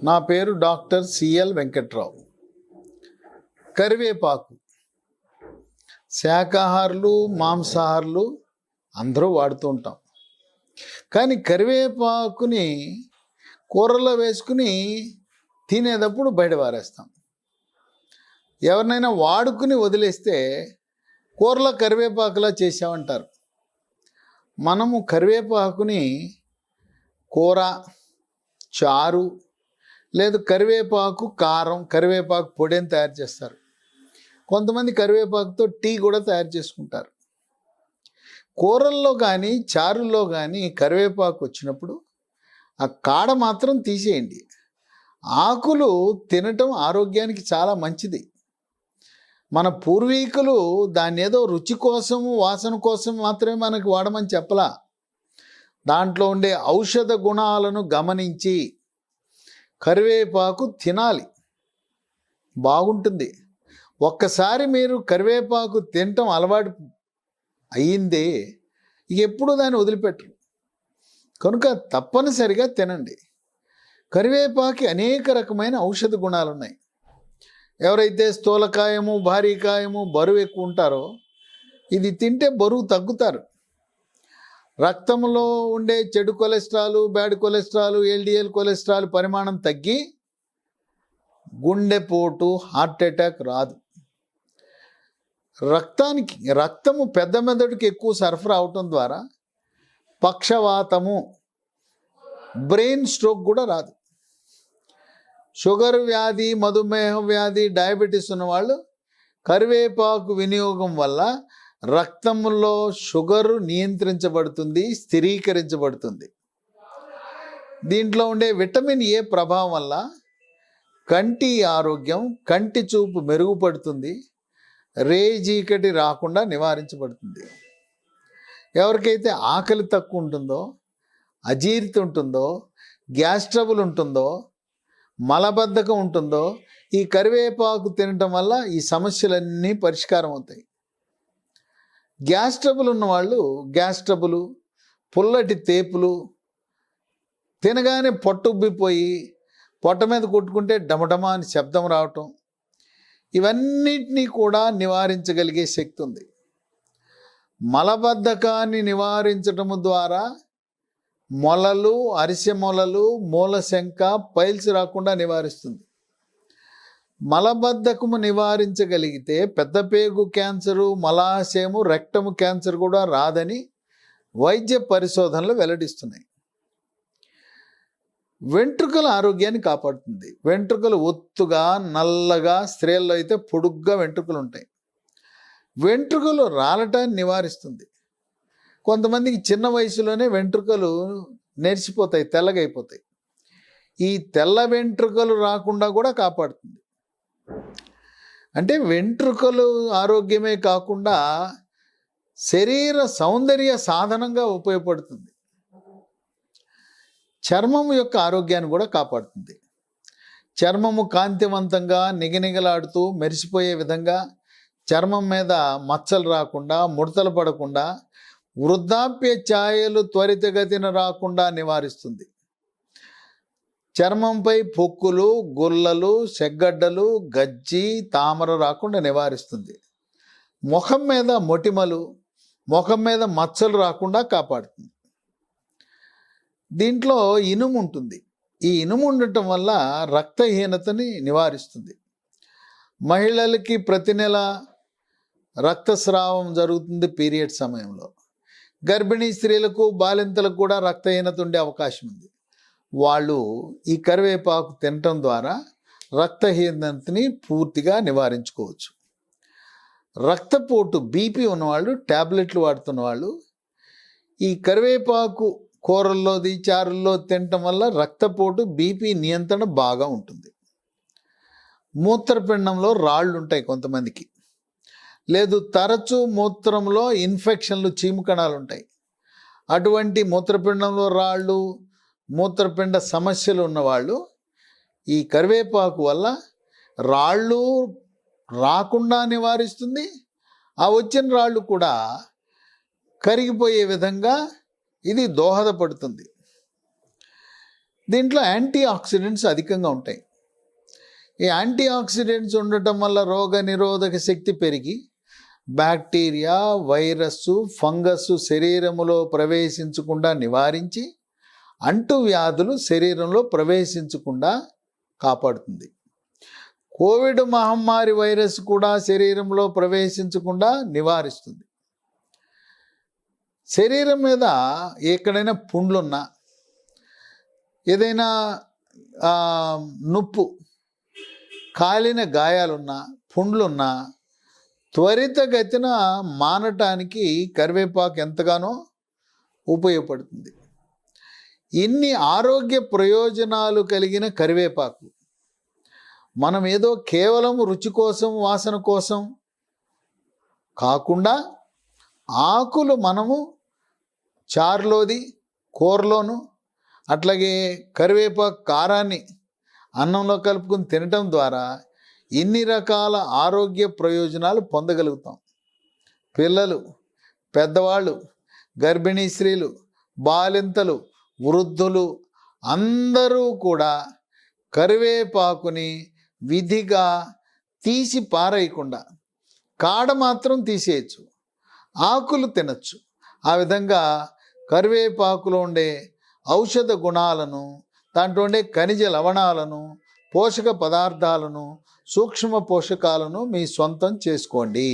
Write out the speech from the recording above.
నా పేరు doctor CL Venkatrao. కరివేపాకు శాకాహారులు, మాంసాహారులు అందరూ వాడుతూ ఉంటాం. కానీ కరివేపాకుని కూరలో వేసుకుని తినేటప్పుడు బయట పారేస్తాం. ఎవరినైనా వాడుకుని వదిలేస్తే కూరలో కరివేపాకులా చేసామంటారు. మనము కరివేపాకుని కూర, చారు, లేదు కరివేపాకు కారం, కరివేపాకు పొడి అని తయారు చేస్తారు. కొంతమంది కరివేపాకుతో టీ కూడా తయారు చేసుకుంటారు. కూరల్లో కానీ చారుల్లో కానీ కరివేపాకు వచ్చినప్పుడు ఆ కాడ మాత్రం తీసేయండి. ఆకులు తినటం ఆరోగ్యానికి చాలా మంచిది. మన పూర్వీకులు దాన్ని ఏదో రుచి కోసము, వాసన కోసం మాత్రమే మనకు వాడమని చెప్పలా. దాంట్లో ఉండే ఔషధ గుణాలను గమనించి కరివేపాకు తినాలి, బాగుంటుంది. ఒక్కసారి మీరు కరివేపాకు తినటం అలవాటు అయ్యిందే ఇక ఎప్పుడు దాన్ని వదిలిపెట్టరు. కనుక తప్పనిసరిగా తినండి. కరివేపాకి అనేక రకమైన ఔషధ గుణాలు ఉన్నాయి. ఎవరైతే స్థూలకాయము, భారీకాయము, బరువు ఎక్కువ ఉంటారో ఇది తింటే బరువు తగ్గుతారు. రక్తంలో ఉండే చెడు cholesterol, bad cholesterol, LDL cholesterol పరిమాణం తగ్గి గుండెపోటు, హార్ట్ అటాక్ రాదు. రక్తము పెద్ద మెదడుకి ఎక్కువ సరఫరా అవటం ద్వారా పక్షవాతము, బ్రెయిన్ స్ట్రోక్ కూడా రాదు. షుగర్ వ్యాధి, మధుమేహ వ్యాధి, డయాబెటీస్ ఉన్నవాళ్ళు కరివేపాకు వినియోగం వల్ల రక్తంలో షుగరు నియంత్రించబడుతుంది, స్థిరీకరించబడుతుంది. దీంట్లో ఉండే విటమిన్ ఏ ప్రభావం వల్ల కంటి ఆరోగ్యం, కంటి చూపు మెరుగుపడుతుంది, రేజీకటి రాకుండా నివారించబడుతుంది. ఎవరికైతే ఆకలి తక్కువ ఉంటుందో, అజీర్తి ఉంటుందో, గ్యాస్ ట్రబుల్ ఉంటుందో, మలబద్ధకం ఉంటుందో ఈ కరివేపాకు తినటం వల్ల ఈ సమస్యలన్నీ పరిష్కారం అవుతాయి. గ్యాస్ ట్రబుల్ ఉన్నవాళ్ళు గ్యాస్ ట్రబుల్, పుల్లటి తేపులు, తినగానే పొట్టుబ్బిపోయి పొట్ట మీద కొట్టుకుంటే డమడమా అని శబ్దం రావటం, ఇవన్నిటినీ కూడా నివారించగలిగే శక్తి ఉంది. మలబద్ధకాన్ని నివారించటము ద్వారా మొలలు, అరిసె మొలలు, మూలశంక, పైల్స్ రాకుండా నివారిస్తుంది. మలబద్ధకము నివారించగలిగితే పెద్దపేగు క్యాన్సరు, మలాశయము, రెక్టము క్యాన్సర్ కూడా రాదని వైద్య పరిశోధనలు వెల్లడిస్తున్నాయి. వెంట్రుకల ఆరోగ్యాన్ని కాపాడుతుంది. వెంట్రుకలు ఒత్తుగా, నల్లగా, స్త్రీల్లో అయితే పొడుగ్గా వెంట్రుకలు ఉంటాయి. వెంట్రుకలు రాలటాన్ని నివారిస్తుంది. కొంతమందికి చిన్న వయసులోనే వెంట్రుకలు నెరిసిపోతాయి, తెల్లగైపోతాయి. ఈ తెల్ల వెంట్రుకలు రాకుండా కూడా కాపాడుతుంది. అంటే వెంట్రుకలు ఆరోగ్యమే కాకుండా శరీర సౌందర్య సాధనంగా ఉపయోగపడుతుంది. చర్మం యొక్క ఆరోగ్యాన్ని కూడా కాపాడుతుంది. చర్మము కాంతివంతంగా, నిగనిగలాడుతూ మెరిసిపోయే విధంగా, చర్మం మీద మచ్చలు రాకుండా, ముడతలు పడకుండా, వృద్ధాప్య ఛాయలు త్వరితగతిన రాకుండా నివారిస్తుంది. చర్మంపై పొక్కులు, గుల్లలు, సెగ్గడ్డలు, గజ్జి, తామర రాకుండా నివారిస్తుంది. ముఖం మీద మొటిమలు, ముఖం మీద మచ్చలు రాకుండా కాపాడుతుంది. దీంట్లో ఇనుము ఉంటుంది. ఈ ఇనుము ఉండటం వల్ల రక్తహీనతని నివారిస్తుంది. మహిళలకి ప్రతి నెల రక్తస్రావం జరుగుతుంది పీరియడ్ సమయంలో. గర్భిణీ స్త్రీలకు, బాలింతలకు కూడా రక్తహీనత ఉండే అవకాశం ఉంది. వాళ్ళు ఈ కరివేపాకు తినటం ద్వారా రక్తహీనతని పూర్తిగా నివారించుకోవచ్చు. రక్తపోటు, బీపీ ఉన్నవాళ్ళు, ట్యాబ్లెట్లు వాడుతున్న వాళ్ళు ఈ కరివేపాకు కూరల్లోది, చారుల్లో తినటం వల్ల రక్తపోటు, బీపీ నియంత్రణ బాగా ఉంటుంది. మూత్రపిండంలో రాళ్ళు ఉంటాయి కొంతమందికి, లేదు తరచూ మూత్రంలో ఇన్ఫెక్షన్లు, చీము కణాలు ఉంటాయి. అటువంటి మూత్రపిండంలో రాళ్ళు, మూత్రపిండ సమస్యలు ఉన్నవాళ్ళు ఈ కరివేపాకు వల్ల రాళ్ళు రాకుండా నివారిస్తుంది. ఆ వచ్చిన రాళ్ళు కూడా కరిగిపోయే విధంగా ఇది దోహదపడుతుంది. దీంట్లో యాంటీ ఆక్సిడెంట్స్ అధికంగా ఉంటాయి. ఈ యాంటీ ఆక్సిడెంట్స్ ఉండటం వల్ల రోగ నిరోధక శక్తి పెరిగి బ్యాక్టీరియా, వైరస్సు, ఫంగస్ శరీరములో ప్రవేశించకుండా నివారించి అంటువ్యాధులు శరీరంలో ప్రవేశించకుండా కాపాడుతుంది. కోవిడ్ మహమ్మారి వైరస్ కూడా శరీరంలో ప్రవేశించకుండా నివారిస్తుంది. శరీరం మీద ఎక్కడైనా పుండ్లున్నా, ఏదైనా నొప్పు, కాలిన గాయాలున్నా, పుండ్లున్నా త్వరితగతిన మానటానికి కరివేపాకు ఎంతగానో ఉపయోగపడుతుంది. ఇన్ని ఆరోగ్య ప్రయోజనాలు కలిగిన కరివేపాకు మనం ఏదో కేవలం రుచి కోసం, వాసన కోసం కాకుండా ఆకులు మనము చారులోది, కూరలోను, అట్లాగే కరివేపాకు కారాన్ని అన్నంలో కలుపుకొని తినటం ద్వారా ఇన్ని రకాల ఆరోగ్య ప్రయోజనాలు పొందగలుగుతాం. పిల్లలు, పెద్దవాళ్ళు, గర్భిణీ స్త్రీలు, బాలింతలు, వృద్ధులు అందరూ కూడా కరివేపాకుని విధిగా తీసి పారేయకుండా కాడ మాత్రం తీసేయచ్చు, ఆకులు తినచ్చు. ఆ విధంగా కరివేపాకులో ఉండే ఔషధ గుణాలను, దాంట్లో ఉండే ఖనిజ లవణాలను, పోషక పదార్థాలను, సూక్ష్మ పోషకాలను మీ సొంతం చేసుకోండి.